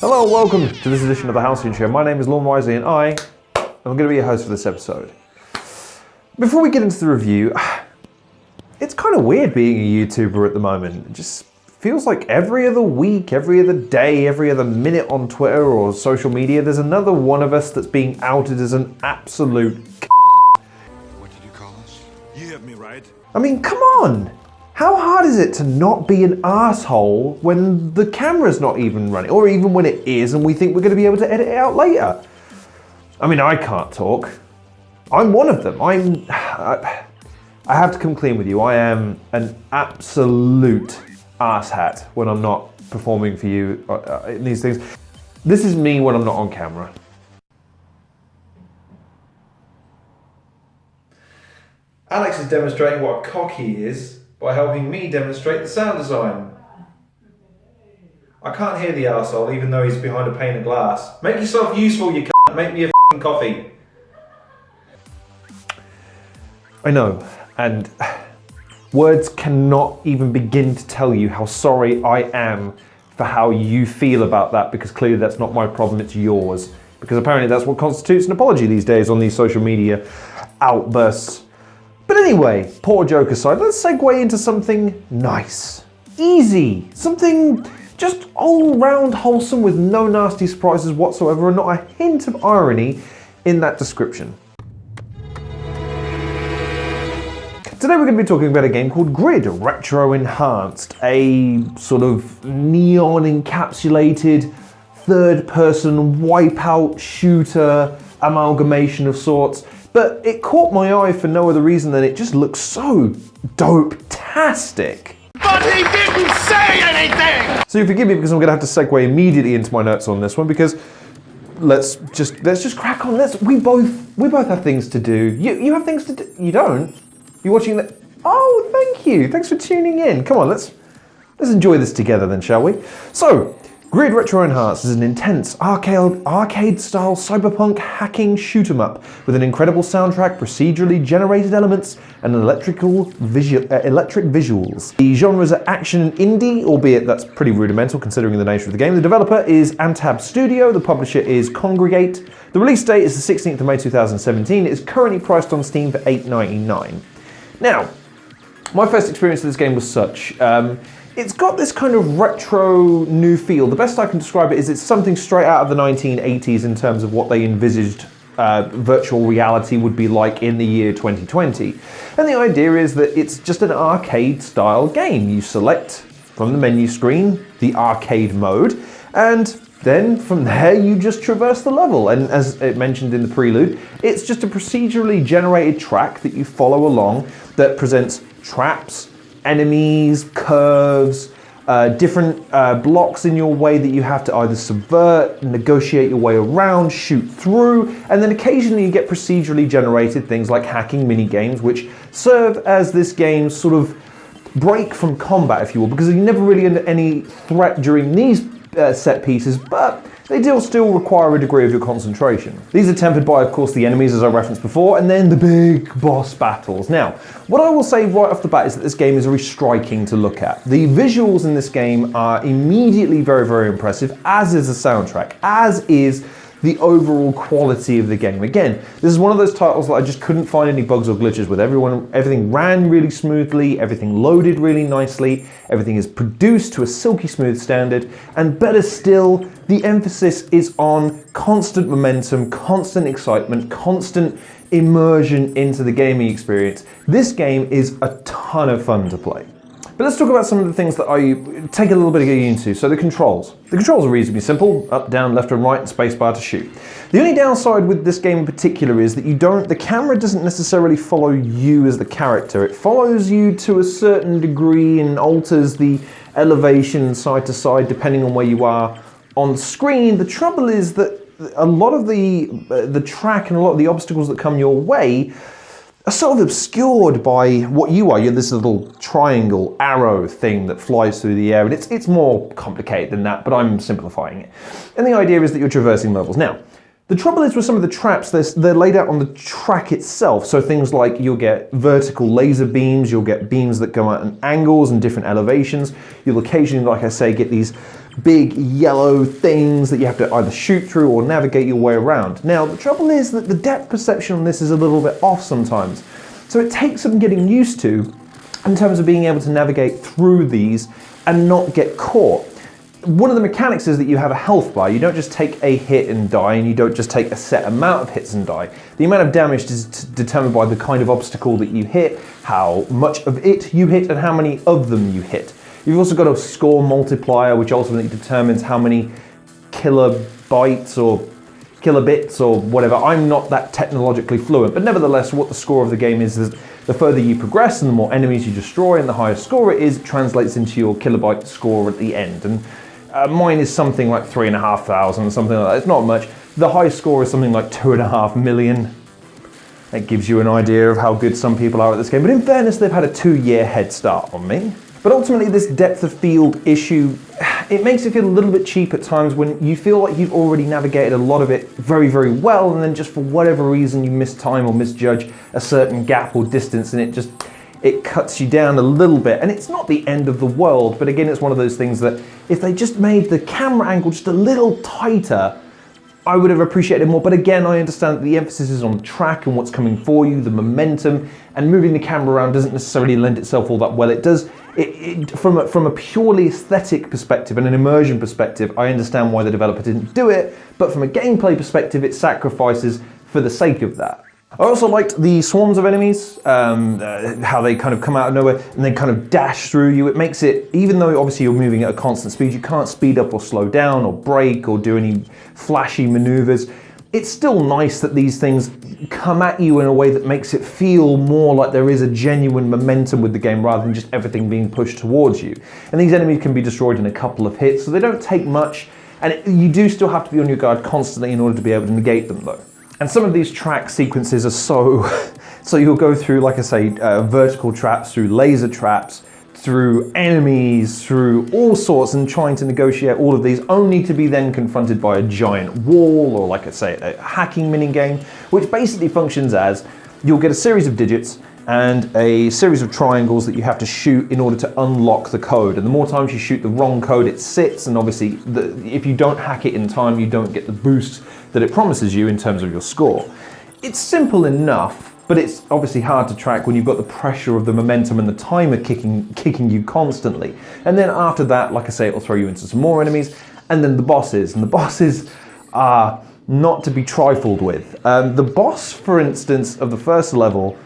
Hello and welcome to this edition of the Halcyon Show. My name is Lorne Wisely and I am going to be your host for this episode. Before we get into the review, it's kind of weird being a YouTuber at the moment. It just feels like every other week, every other day, every other minute on Twitter or social media, there's another one of us that's being outed as an absolute What did you call us? You have me right. I mean, come on! How hard is it to not be an asshole when the camera's not even running, or even when it is and we think we're going to be able to edit it out later? I mean, I can't talk. I'm one of them. I have to come clean with you. I am an absolute asshat when I'm not performing for you in these things. This is me when I'm not on camera. Alex is demonstrating what a cock he is by helping me demonstrate the sound design. I can't hear the arsehole even though he's behind a pane of glass. Make yourself useful, you cunt. Make me a f***ing coffee. I know, and words cannot even begin to tell you how sorry I am for how you feel about that, because clearly that's not my problem, it's yours. Because apparently that's what constitutes an apology these days on these social media outbursts. But anyway, poor joke aside, let's segue into something nice, easy, something just all-round wholesome with no nasty surprises whatsoever and not a hint of irony in that description. Today we're going to be talking about a game called GRIDD, Retroenhanced, a sort of neon-encapsulated third-person Wipeout shooter amalgamation of sorts. But it caught my eye for no other reason than it just looks so dope-tastic. But he didn't say anything! So you forgive me because I'm going to have to segue immediately into my notes on this one, because let's just crack on. We both have things to do. You have things to do. You don't? You're watching that? Oh, thank you. Thanks for tuning in. Come on, let's enjoy this together then, shall we? So, GRIDD Retroenhanced is an intense arcade-style cyberpunk hacking shoot-'em-up with an incredible soundtrack, procedurally generated elements, and electric visuals. The genres are action and indie, albeit that's pretty rudimental considering the nature of the game. The developer is Antab Studio, the publisher is Kongregate. The release date is the 16th of May 2017. It is currently priced on Steam for $8.99. Now, my first experience of this game was such. It's got this kind of retro new feel. The best I can describe it is it's something straight out of the 1980s in terms of what they envisaged virtual reality would be like in the year 2020. And the idea is that it's just an arcade style game. You select from the menu screen the arcade mode, and then from there you just traverse the level. And as it mentioned in the prelude, it's just a procedurally generated track that you follow along that presents traps, enemies, curves, different blocks in your way that you have to either subvert, negotiate your way around, shoot through, and then occasionally you get procedurally generated things like hacking mini-games, which serve as this game's sort of break from combat, if you will, because you're never really under any threat during these set pieces, but they do still require a degree of your concentration. These are tempered by, of course, the enemies, as I referenced before, and then the big boss battles. Now, what I will say right off the bat is that this game is very striking to look at. The visuals in this game are immediately very, very impressive, as is the soundtrack, as is the overall quality of the game. Again, this is one of those titles that I just couldn't find any bugs or glitches with. Everything ran really smoothly, everything loaded really nicely, everything is produced to a silky smooth standard, and better still, the emphasis is on constant momentum, constant excitement, constant immersion into the gaming experience. This game is a ton of fun to play. But let's talk about some of the things that I take a little bit of getting into. So the controls. The controls are reasonably simple: up, down, left and right, and spacebar to shoot. The only downside with this game in particular is that the camera doesn't necessarily follow you as the character. It follows you to a certain degree and alters the elevation side to side depending on where you are on screen. The trouble is that a lot of the track and a lot of the obstacles that come your way are sort of obscured by what you are. You're this little triangle arrow thing that flies through the air, and it's more complicated than that, but I'm simplifying it. And the idea is that you're traversing levels. Now, the trouble is with some of the traps, they're laid out on the track itself. So things like you'll get vertical laser beams, you'll get beams that go out at angles and different elevations. You'll occasionally, like I say, get these big yellow things that you have to either shoot through or navigate your way around. Now, the trouble is that the depth perception on this is a little bit off sometimes. So it takes some getting used to in terms of being able to navigate through these and not get caught. One of the mechanics is that you have a health bar. You don't just take a hit and die, and you don't just take a set amount of hits and die. The amount of damage is determined by the kind of obstacle that you hit, how much of it you hit, and how many of them you hit. You've also got a score multiplier, which ultimately determines how many kilobytes or kilobits or whatever. I'm not that technologically fluent, but nevertheless, what the score of the game is the further you progress and the more enemies you destroy and the higher score it is, it translates into your kilobyte score at the end. And mine is something like 3,500, something like that. It's not much. The high score is something like 2.5 million. That gives you an idea of how good some people are at this game. But in fairness, they've had a 2-year head start on me. But ultimately, this depth of field issue, it makes it feel a little bit cheap at times when you feel like you've already navigated a lot of it very, very well, and then just for whatever reason you miss time or misjudge a certain gap or distance, and it cuts you down a little bit. And it's not the end of the world, but again, it's one of those things that if they just made the camera angle just a little tighter, I would have appreciated more. But again, I understand that the emphasis is on track and what's coming for you, the momentum, and moving the camera around doesn't necessarily lend itself all that well. It does, from a purely aesthetic perspective and an immersion perspective, I understand why the developer didn't do it, but from a gameplay perspective, it sacrifices for the sake of that. I also liked the swarms of enemies, how they kind of come out of nowhere and then kind of dash through you. It makes it, even though obviously you're moving at a constant speed, you can't speed up or slow down or brake or do any flashy maneuvers. It's still nice that these things come at you in a way that makes it feel more like there is a genuine momentum with the game rather than just everything being pushed towards you. And these enemies can be destroyed in a couple of hits, so they don't take much, and you do still have to be on your guard constantly in order to be able to negate them though. And some of these track sequences are so you'll go through, like I say, vertical traps, through laser traps, through enemies, through all sorts, and trying to negotiate all of these, only to be then confronted by a giant wall, or like I say, a hacking minigame, which basically functions as you'll get a series of digits and a series of triangles that you have to shoot in order to unlock the code. And the more times you shoot the wrong code, it sits, and obviously if you don't hack it in time, you don't get the boost that it promises you in terms of your score. It's simple enough, but it's obviously hard to track when you've got the pressure of the momentum and the timer kicking you constantly. And then after that, like I say, it'll throw you into some more enemies, and then the bosses. And the bosses are not to be trifled with. The boss, for instance, of the first level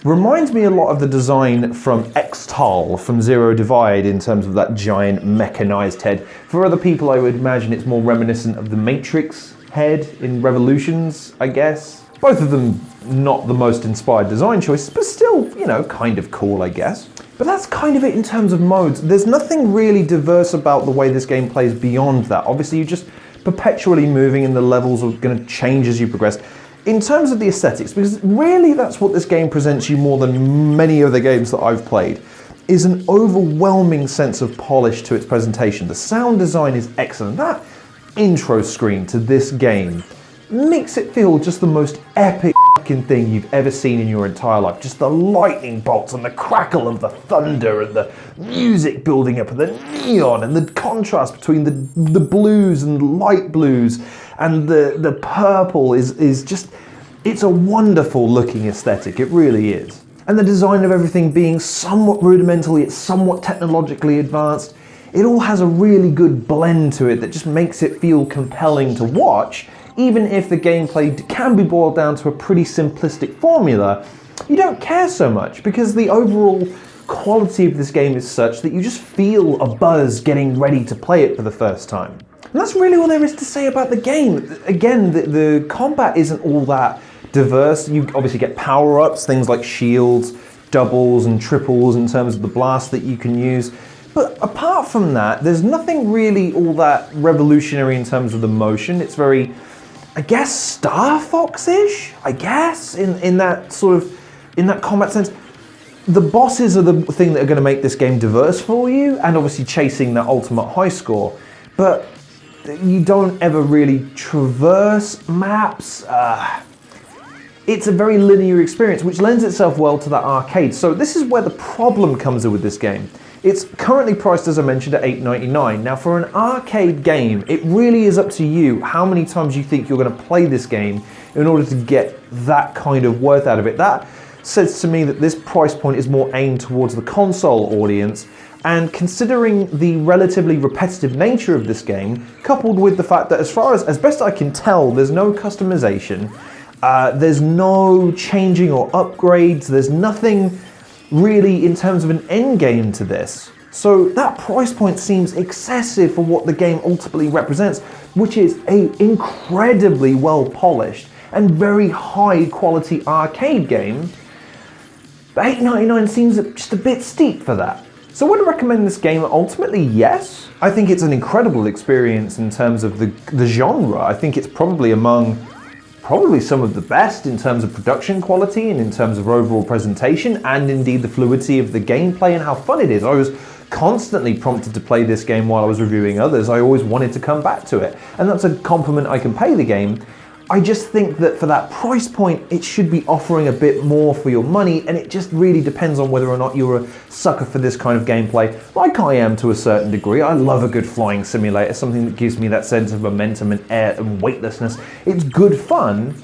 reminds me a lot of the design from Extal, from Zero Divide, in terms of that giant mechanized head. For other people, I would imagine it's more reminiscent of the Matrix head in Revolutions, I guess. Both of them not the most inspired design choices, but still, you know, kind of cool, I guess. But that's kind of it in terms of modes. There's nothing really diverse about the way this game plays beyond that. Obviously, you're just perpetually moving and the levels are going to change as you progress. In terms of the aesthetics, because really that's what this game presents you more than many other games that I've played, is an overwhelming sense of polish to its presentation. The sound design is excellent. That intro screen to this game makes it feel just the most epic fucking thing you've ever seen in your entire life. Just the lightning bolts and the crackle of the thunder and the music building up and the neon and the contrast between the blues and the light blues and the purple is just, it's a wonderful looking aesthetic, it really is. And the design of everything being somewhat rudimental yet somewhat technologically advanced, it all has a really good blend to it that just makes it feel compelling to watch. Even if the gameplay can be boiled down to a pretty simplistic formula, you don't care so much because the overall quality of this game is such that you just feel a buzz getting ready to play it for the first time. And that's really all there is to say about the game. Again, the combat isn't all that diverse. You obviously get power-ups, things like shields, doubles and triples in terms of the blast that you can use. But apart from that, there's nothing really all that revolutionary in terms of the motion. It's very, I guess, Star Fox-ish, I guess, in that sort of, in that combat sense. The bosses are the thing that are going to make this game diverse for you, and obviously chasing that ultimate high score. But you don't ever really traverse maps. it's a very linear experience, which lends itself well to that arcade. So this is where the problem comes in with this game. It's currently priced, as I mentioned, at $8.99. Now for an arcade game, it really is up to you how many times you think you're going to play this game in order to get that kind of worth out of it. That says to me that this price point is more aimed towards the console audience, and considering the relatively repetitive nature of this game, coupled with the fact that as best I can tell, there's no customization, there's no changing or upgrades, there's nothing really in terms of an end game to this. So that price point seems excessive for what the game ultimately represents, which is an incredibly well polished and very high quality arcade game. But $8.99 seems just a bit steep for that. So would I recommend this game? Ultimately, yes. I think it's an incredible experience in terms of the genre. I think it's probably among some of the best in terms of production quality and in terms of overall presentation, and indeed the fluidity of the gameplay and how fun it is. I was constantly prompted to play this game while I was reviewing others. I always wanted to come back to it, and that's a compliment I can pay the game. I just think that for that price point, it should be offering a bit more for your money, and it just really depends on whether or not you're a sucker for this kind of gameplay, like I am to a certain degree. I love a good flying simulator, something that gives me that sense of momentum and air and weightlessness. It's good fun.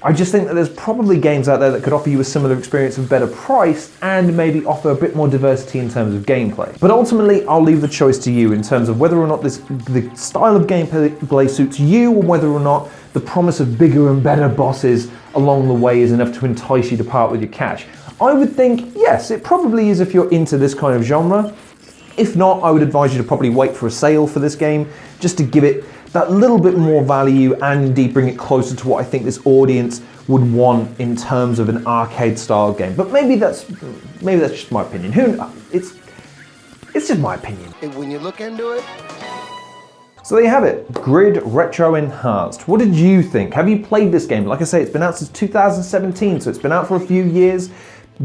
I just think that there's probably games out there that could offer you a similar experience at a better price and maybe offer a bit more diversity in terms of gameplay. But ultimately, I'll leave the choice to you in terms of whether or not the style of gameplay suits you, or whether or not the promise of bigger and better bosses along the way is enough to entice you to part with your cash. I would think, yes, it probably is if you're into this kind of genre. If not, I would advise you to probably wait for a sale for this game, just to give it that little bit more value and indeed bring it closer to what I think this audience would want in terms of an arcade style game. But maybe that's just my opinion. It's just my opinion. When you look into it. So there you have it, GRIDD Retroenhanced. What did you think? Have you played this game? Like I say, it's been out since 2017, so it's been out for a few years.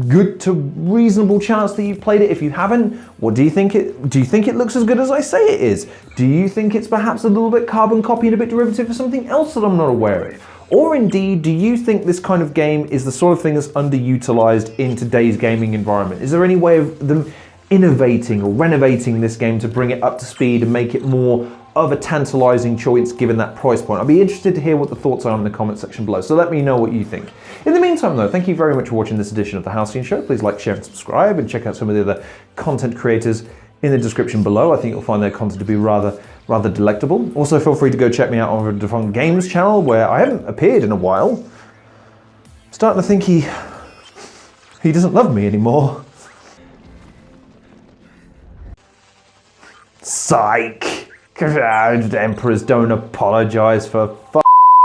Good to reasonable chance that you've played it. If you haven't, what do you think do you think it looks as good as I say it is? Do you think it's perhaps a little bit carbon copy and a bit derivative of something else that I'm not aware of? Or indeed, do you think this kind of game is the sort of thing that's underutilized in today's gaming environment? Is there any way of them innovating or renovating this game to bring it up to speed and make it more of a tantalizing choice given that price point? I'd be interested to hear what the thoughts are in the comment section below, so let me know what you think. In the meantime though, thank you very much for watching this edition of the Halcyon Show. Please like, share and subscribe, and check out some of the other content creators in the description below. I think you'll find their content to be rather delectable. Also feel free to go check me out on the Defunct Games channel, where I haven't appeared in a while. I'm starting to think he doesn't love me anymore. Psych! Emperors don't apologize for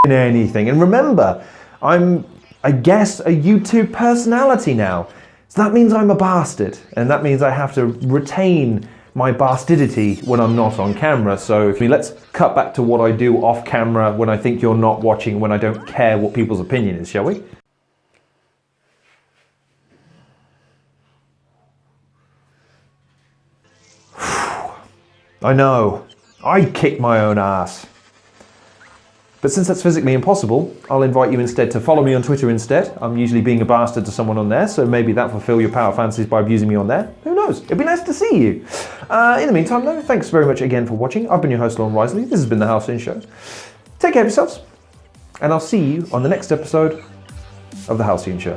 anything. And remember, I'm, I guess, a YouTube personality now. So that means I'm a bastard. And that means I have to retain my bastardity when I'm not on camera. So let's cut back to what I do off camera when I think you're not watching, when I don't care what people's opinion is, shall we? I know. I'd kick my own ass. But since that's physically impossible, I'll invite you instead to follow me on Twitter instead. I'm usually being a bastard to someone on there, so maybe that'll fulfill your power fantasies by abusing me on there. Who knows? It'd be nice to see you. In the meantime though, thanks very much again for watching. I've been your host, Lorne Risley. This has been The Halcyon Show. Take care of yourselves, and I'll see you on the next episode of The Halcyon Show.